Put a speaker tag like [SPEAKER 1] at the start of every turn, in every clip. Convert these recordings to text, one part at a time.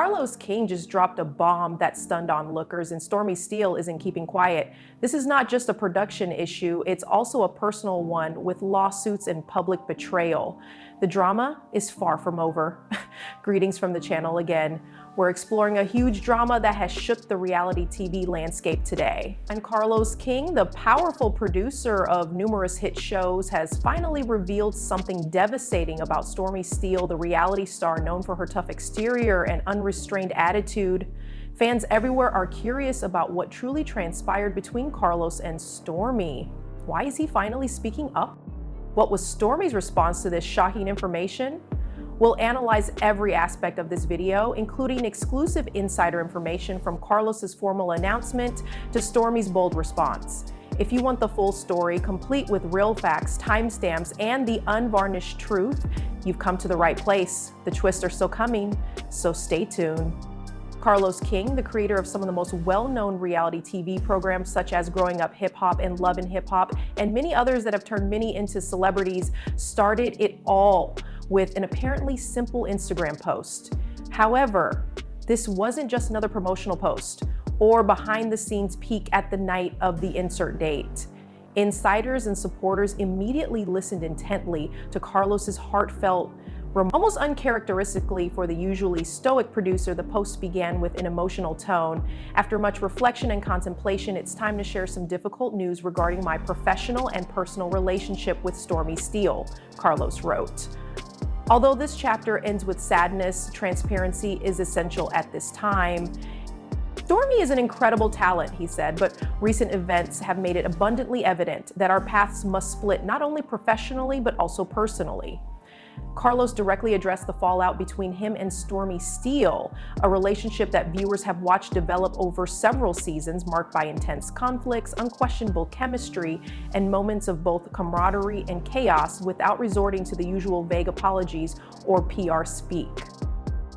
[SPEAKER 1] Carlos King just dropped a bomb that stunned onlookers, and Stormi Steele isn't keeping quiet. This is not just a production issue, it's also a personal one with lawsuits and public betrayal. The drama is far from over. Greetings from the channel again. We're exploring a huge drama that has shook the reality TV landscape today. And Carlos King, the powerful producer of numerous hit shows, has finally revealed something devastating about Stormi Steele, the reality star known for her tough exterior and unrestrained attitude. Fans everywhere are curious about what truly transpired between Carlos and Stormi. Why is he finally speaking up? What was Stormi's response to this shocking information? We'll analyze every aspect of this video, including exclusive insider information from Carlos's formal announcement to Stormi's bold response. If you want the full story, complete with real facts, timestamps, and the unvarnished truth, you've come to the right place. The twists are still coming, so stay tuned. Carlos King, the creator of some of the most well-known reality TV programs such as Growing Up Hip Hop and Love and Hip Hop, and many others that have turned many into celebrities, started it all with an apparently simple Instagram post. However, this wasn't just another promotional post or behind-the-scenes peek at the night of the insert date. Insiders and supporters immediately listened intently to Carlos's heartfelt. Almost uncharacteristically for the usually stoic producer, the post began with an emotional tone. After much reflection and contemplation, it's time to share some difficult news regarding my professional and personal relationship with Stormi Steele, Carlos wrote. Although this chapter ends with sadness, transparency is essential at this time. Stormi is an incredible talent, he said, but recent events have made it abundantly evident that our paths must split not only professionally, but also personally. Carlos directly addressed the fallout between him and Stormi Steele, a relationship that viewers have watched develop over several seasons, marked by intense conflicts, unquestionable chemistry, and moments of both camaraderie and chaos without resorting to the usual vague apologies or PR speak.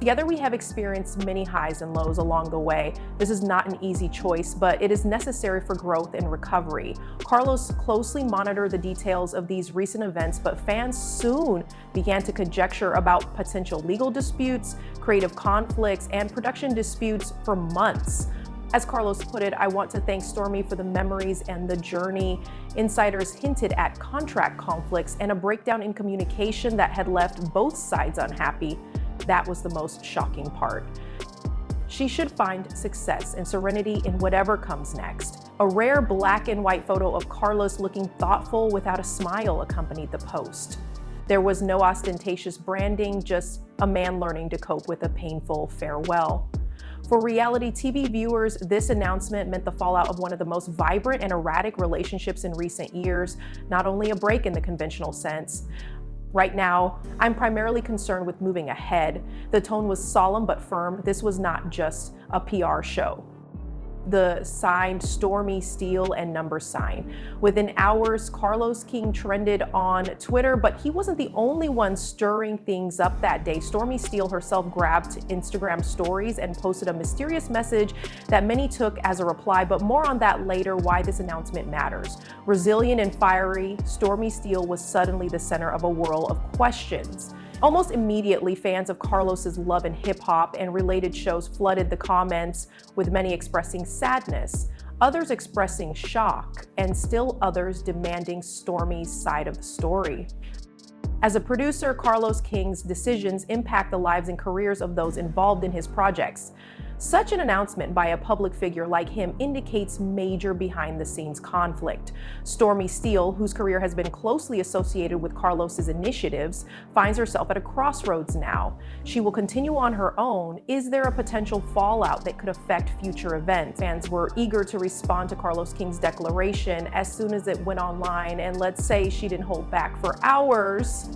[SPEAKER 1] Together we have experienced many highs and lows along the way. This is not an easy choice, but it is necessary for growth and recovery. Carlos closely monitored the details of these recent events, but fans soon began to conjecture about potential legal disputes, creative conflicts, and production disputes for months. As Carlos put it, "I want to thank Stormi for the memories and the journey." Insiders hinted at contract conflicts and a breakdown in communication that had left both sides unhappy. That was the most shocking part. She should find success and serenity in whatever comes next. A rare black and white photo of Carlos looking thoughtful without a smile accompanied the post. There was no ostentatious branding, just a man learning to cope with a painful farewell. For reality TV viewers, this announcement meant the fallout of one of the most vibrant and erratic relationships in recent years, not only a break in the conventional sense. Right now, I'm primarily concerned with moving ahead. The tone was solemn but firm. This was not just a PR show. The signed Stormi Steele and number sign. Within hours, Carlos King trended on Twitter, but he wasn't the only one stirring things up that day. Stormi Steele herself grabbed Instagram stories and posted a mysterious message that many took as a reply, but more on that later, why this announcement matters. Resilient and fiery, Stormi Steele was suddenly the center of a whirl of questions. Almost immediately, fans of Carlos's Love and Hip Hop and related shows flooded the comments, with many expressing sadness, others expressing shock, and still others demanding Stormi's side of the story. As a producer, Carlos King's decisions impact the lives and careers of those involved in his projects. Such an announcement by a public figure like him indicates major behind-the-scenes conflict. Stormi Steele, whose career has been closely associated with Carlos's initiatives, finds herself at a crossroads now. She will continue on her own. Is there a potential fallout that could affect future events? Fans were eager to respond to Carlos King's declaration as soon as it went online, and let's say she didn't hold back for hours.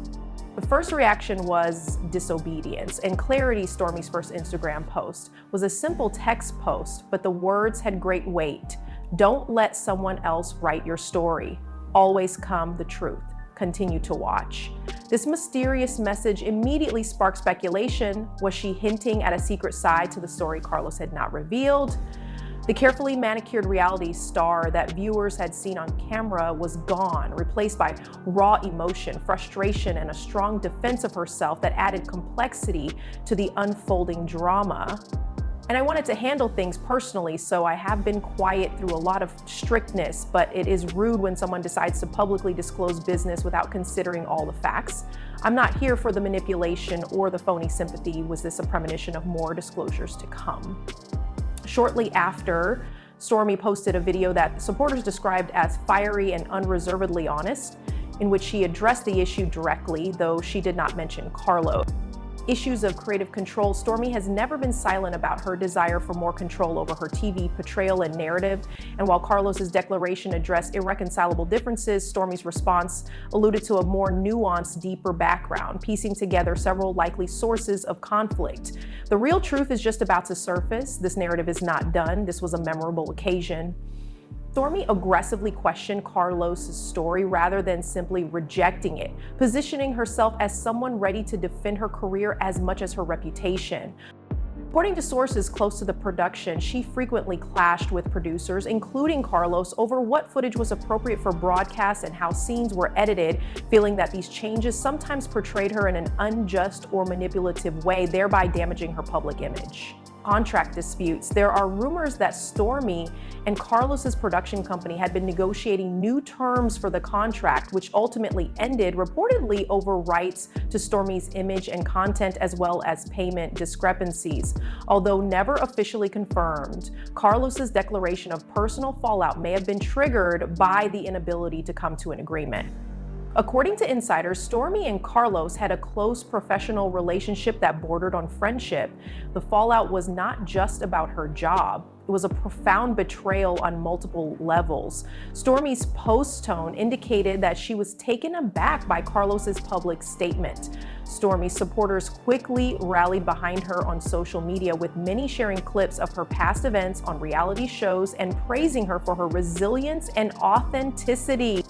[SPEAKER 1] The first reaction was disobedience, and clarity. Stormi's first Instagram post was a simple text post, but the words had great weight. Don't let someone else write your story. Always come the truth. Continue to watch. This mysterious message immediately sparked speculation. Was she hinting at a secret side to the story Carlos had not revealed? The carefully manicured reality star that viewers had seen on camera was gone, replaced by raw emotion, frustration, and a strong defense of herself that added complexity to the unfolding drama. And I wanted to handle things personally, so I have been quiet through a lot of strictness, but it is rude when someone decides to publicly disclose business without considering all the facts. I'm not here for the manipulation or the phony sympathy. Was this a premonition of more disclosures to come? Shortly after, Stormi posted a video that supporters described as fiery and unreservedly honest, in which she addressed the issue directly, though she did not mention Carlos. Issues of creative control, Stormi has never been silent about her desire for more control over her TV portrayal and narrative. And while Carlos's declaration addressed irreconcilable differences, Stormi's response alluded to a more nuanced, deeper background, piecing together several likely sources of conflict. The real truth is just about to surface. This narrative is not done. This was a memorable occasion. Stormi aggressively questioned Carlos's story rather than simply rejecting it, positioning herself as someone ready to defend her career as much as her reputation. According to sources close to the production, she frequently clashed with producers, including Carlos, over what footage was appropriate for broadcast and how scenes were edited, feeling that these changes sometimes portrayed her in an unjust or manipulative way, thereby damaging her public image. Contract disputes. There are rumors that Stormi and Carlos's production company had been negotiating new terms for the contract, which ultimately ended, reportedly over rights to Stormi's image and content, as well as payment discrepancies. Although never officially confirmed, Carlos's declaration of personal fallout may have been triggered by the inability to come to an agreement. According to insiders, Stormi and Carlos had a close professional relationship that bordered on friendship. The fallout was not just about her job. It was a profound betrayal on multiple levels. Stormi's post tone indicated that she was taken aback by Carlos's public statement. Stormi's supporters quickly rallied behind her on social media, with many sharing clips of her past events on reality shows and praising her for her resilience and authenticity.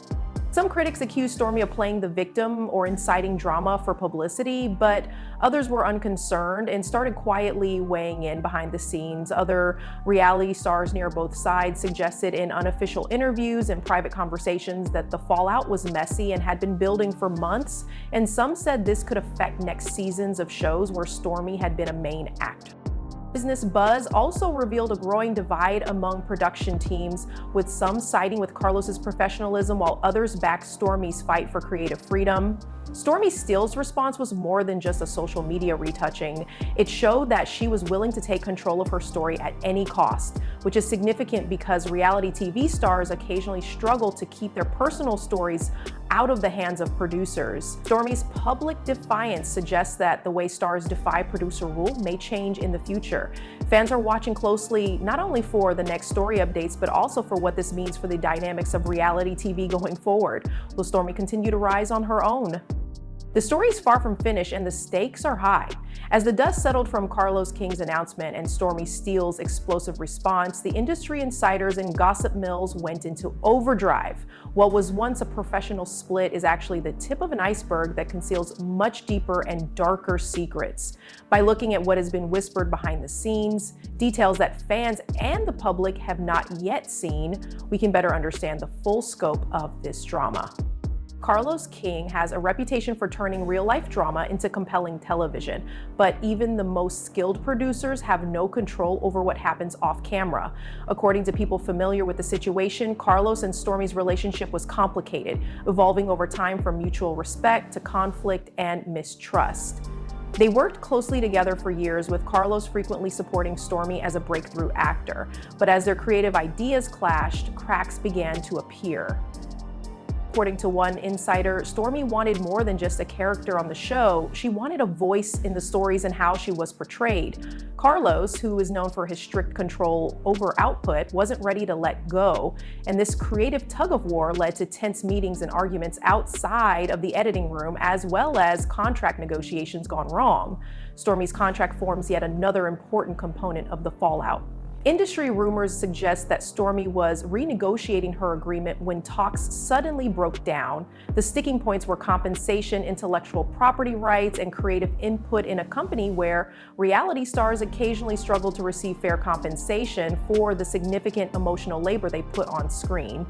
[SPEAKER 1] Some critics accused Stormi of playing the victim or inciting drama for publicity, but others were unconcerned and started quietly weighing in behind the scenes. Other reality stars near both sides suggested in unofficial interviews and private conversations that the fallout was messy and had been building for months, and some said this could affect next seasons of shows where Stormi had been a main actor. Business buzz also revealed a growing divide among production teams, with some siding with Carlos's professionalism while others backed Stormi's fight for creative freedom. Stormi Steele's response was more than just a social media retouching. It showed that she was willing to take control of her story at any cost, which is significant because reality TV stars occasionally struggle to keep their personal stories out of the hands of producers. Stormi's public defiance suggests that the way stars defy producer rule may change in the future. Fans are watching closely not only for the next story updates, but also for what this means for the dynamics of reality TV going forward. Will Stormi continue to rise on her own? The story is far from finished and the stakes are high. As the dust settled from Carlos King's announcement and Stormi Steele's explosive response, the industry insiders and gossip mills went into overdrive. What was once a professional split is actually the tip of an iceberg that conceals much deeper and darker secrets. By looking at what has been whispered behind the scenes, details that fans and the public have not yet seen, we can better understand the full scope of this drama. Carlos King has a reputation for turning real-life drama into compelling television, but even the most skilled producers have no control over what happens off camera. According to people familiar with the situation, Carlos and Stormi's relationship was complicated, evolving over time from mutual respect to conflict and mistrust. They worked closely together for years, with Carlos frequently supporting Stormi as a breakthrough actor. But as their creative ideas clashed, cracks began to appear. According to one insider, Stormi wanted more than just a character on the show. She wanted a voice in the stories and how she was portrayed. Carlos, who is known for his strict control over output, wasn't ready to let go, and this creative tug-of-war led to tense meetings and arguments outside of the editing room, as well as contract negotiations gone wrong. Stormi's contract forms yet another important component of the fallout. Industry rumors suggest that Stormi was renegotiating her agreement when talks suddenly broke down. The sticking points were compensation, intellectual property rights, and creative input in a company where reality stars occasionally struggle to receive fair compensation for the significant emotional labor they put on screen.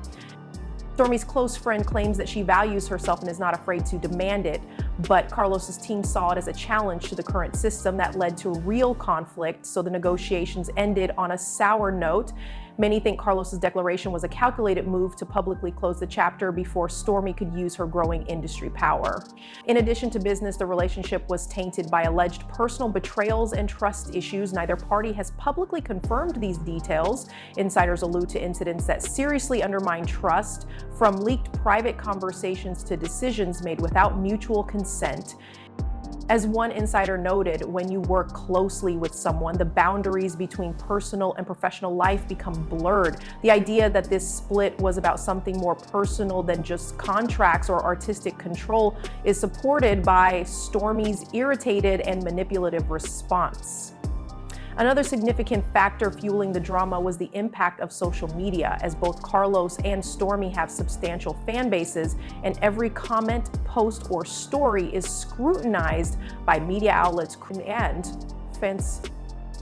[SPEAKER 1] Stormi's close friend claims that she values herself and is not afraid to demand it, but Carlos's team saw it as a challenge to the current system that led to real conflict, so the negotiations ended on a sour note. Many think Carlos's declaration was a calculated move to publicly close the chapter before Stormi could use her growing industry power. In addition to business, the relationship was tainted by alleged personal betrayals and trust issues. Neither party has publicly confirmed these details. Insiders allude to incidents that seriously undermine trust, from leaked private conversations to decisions made without mutual consent. As one insider noted, when you work closely with someone, the boundaries between personal and professional life become blurred. The idea that this split was about something more personal than just contracts or artistic control is supported by Stormi's irritated and manipulative response. Another significant factor fueling the drama was the impact of social media, as both Carlos and Stormi have substantial fan bases, and every comment, post, or story is scrutinized by media outlets and fans.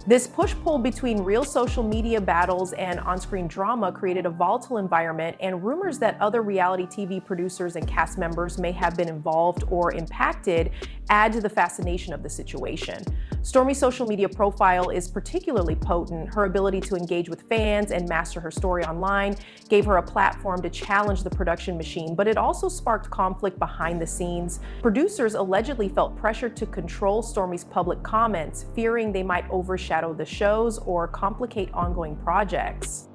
[SPEAKER 1] This push-pull between real social media battles and on-screen drama created a volatile environment, and rumors that other reality TV producers and cast members may have been involved or impacted add to the fascination of the situation. Stormi's social media profile is particularly potent. Her ability to engage with fans and master her story online gave her a platform to challenge the production machine, but it also sparked conflict behind the scenes. Producers allegedly felt pressured to control Stormi's public comments, fearing they might overshadow the shows or complicate ongoing projects.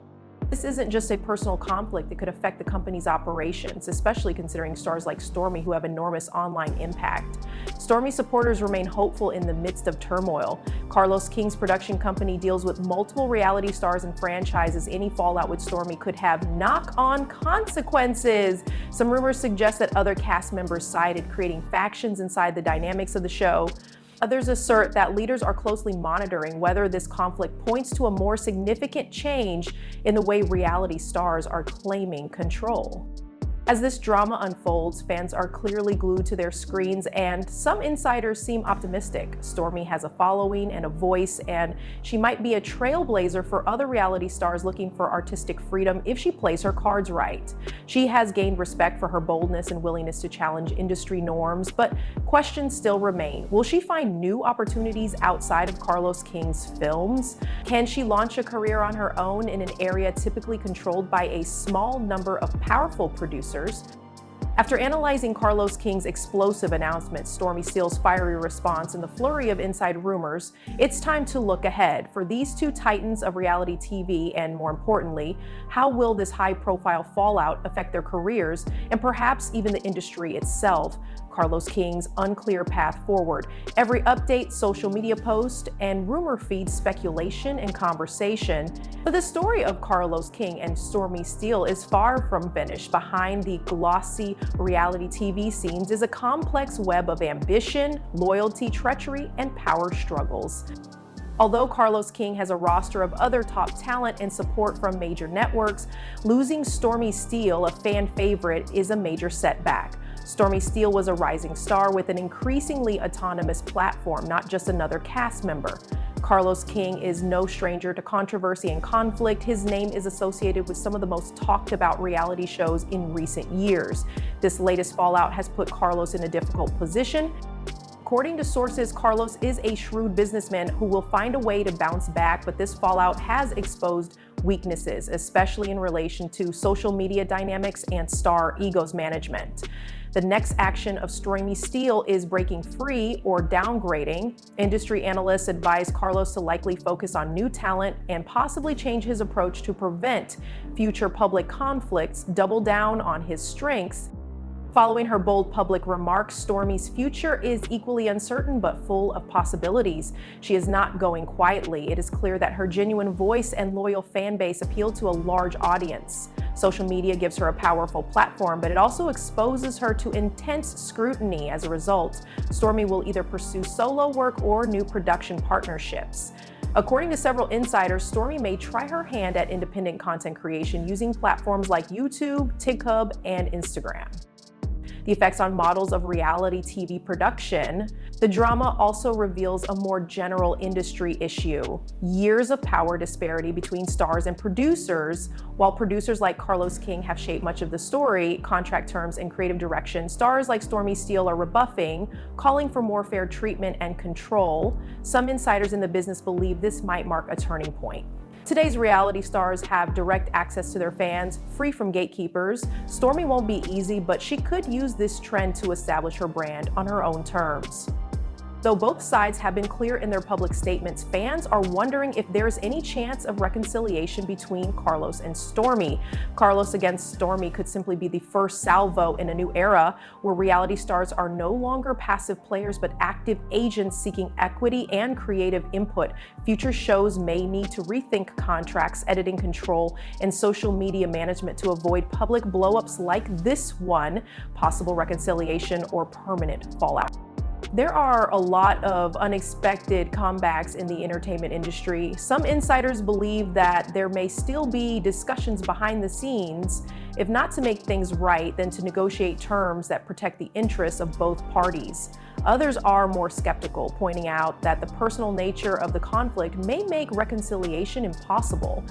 [SPEAKER 1] This isn't just a personal conflict that could affect the company's operations, especially considering stars like Stormi who have enormous online impact. Stormi supporters remain hopeful in the midst of turmoil. Carlos King's production company deals with multiple reality stars and franchises. Any fallout with Stormi could have knock-on consequences. Some rumors suggest that other cast members sided, creating factions inside the dynamics of the show. Others assert that leaders are closely monitoring whether this conflict points to a more significant change in the way reality stars are claiming control. As this drama unfolds, fans are clearly glued to their screens, and some insiders seem optimistic. Stormi has a following and a voice, and she might be a trailblazer for other reality stars looking for artistic freedom if she plays her cards right. She has gained respect for her boldness and willingness to challenge industry norms, but questions still remain. Will she find new opportunities outside of Carlos King's films? Can she launch a career on her own in an area typically controlled by a small number of powerful producers? After analyzing Carlos King's explosive announcement, Stormi Steele's fiery response, and the flurry of inside rumors, it's time to look ahead. For these two titans of reality TV, and more importantly, how will this high-profile fallout affect their careers and perhaps even the industry itself? Carlos King's unclear path forward. Every update, social media post, and rumor feeds speculation and conversation. But the story of Carlos King and Stormi Steele is far from finished. Behind the glossy reality TV scenes is a complex web of ambition, loyalty, treachery, and power struggles. Although Carlos King has a roster of other top talent and support from major networks, losing Stormi Steele, a fan favorite, is a major setback. Stormi Steele was a rising star with an increasingly autonomous platform, not just another cast member. Carlos King is no stranger to controversy and conflict. His name is associated with some of the most talked about reality shows in recent years. This latest fallout has put Carlos in a difficult position. According to sources, Carlos is a shrewd businessman who will find a way to bounce back, but this fallout has exposed weaknesses, especially in relation to social media dynamics and star egos management. The next action of Stormi Steele is breaking free or downgrading. Industry analysts advise Carlos to likely focus on new talent and possibly change his approach to prevent future public conflicts, double down on his strengths. Following her bold public remarks, Stormi's future is equally uncertain but full of possibilities. She is not going quietly. It is clear that her genuine voice and loyal fan base appeal to a large audience. Social media gives her a powerful platform, but it also exposes her to intense scrutiny. As a result, Stormi will either pursue solo work or new production partnerships. According to several insiders, Stormi may try her hand at independent content creation using platforms like YouTube, TikTok, and Instagram. The effects on models of reality TV production. The drama also reveals a more general industry issue: years of power disparity between stars and producers. While producers like Carlos King have shaped much of the story, contract terms, and creative direction, stars like Stormi Steele are rebuffing, calling for more fair treatment and control. Some insiders in the business believe this might mark a turning point. Today's reality stars have direct access to their fans, free from gatekeepers. Stormi won't be easy, but she could use this trend to establish her brand on her own terms. Though both sides have been clear in their public statements, fans are wondering if there's any chance of reconciliation between Carlos and Stormi. Carlos against Stormi could simply be the first salvo in a new era where reality stars are no longer passive players but active agents seeking equity and creative input. Future shows may need to rethink contracts, editing control, and social media management to avoid public blowups like this one, possible reconciliation or permanent fallout. There are a lot of unexpected comebacks in the entertainment industry. Some insiders believe that there may still be discussions behind the scenes, if not to make things right, then to negotiate terms that protect the interests of both parties. Others are more skeptical, pointing out that the personal nature of the conflict may make reconciliation impossible.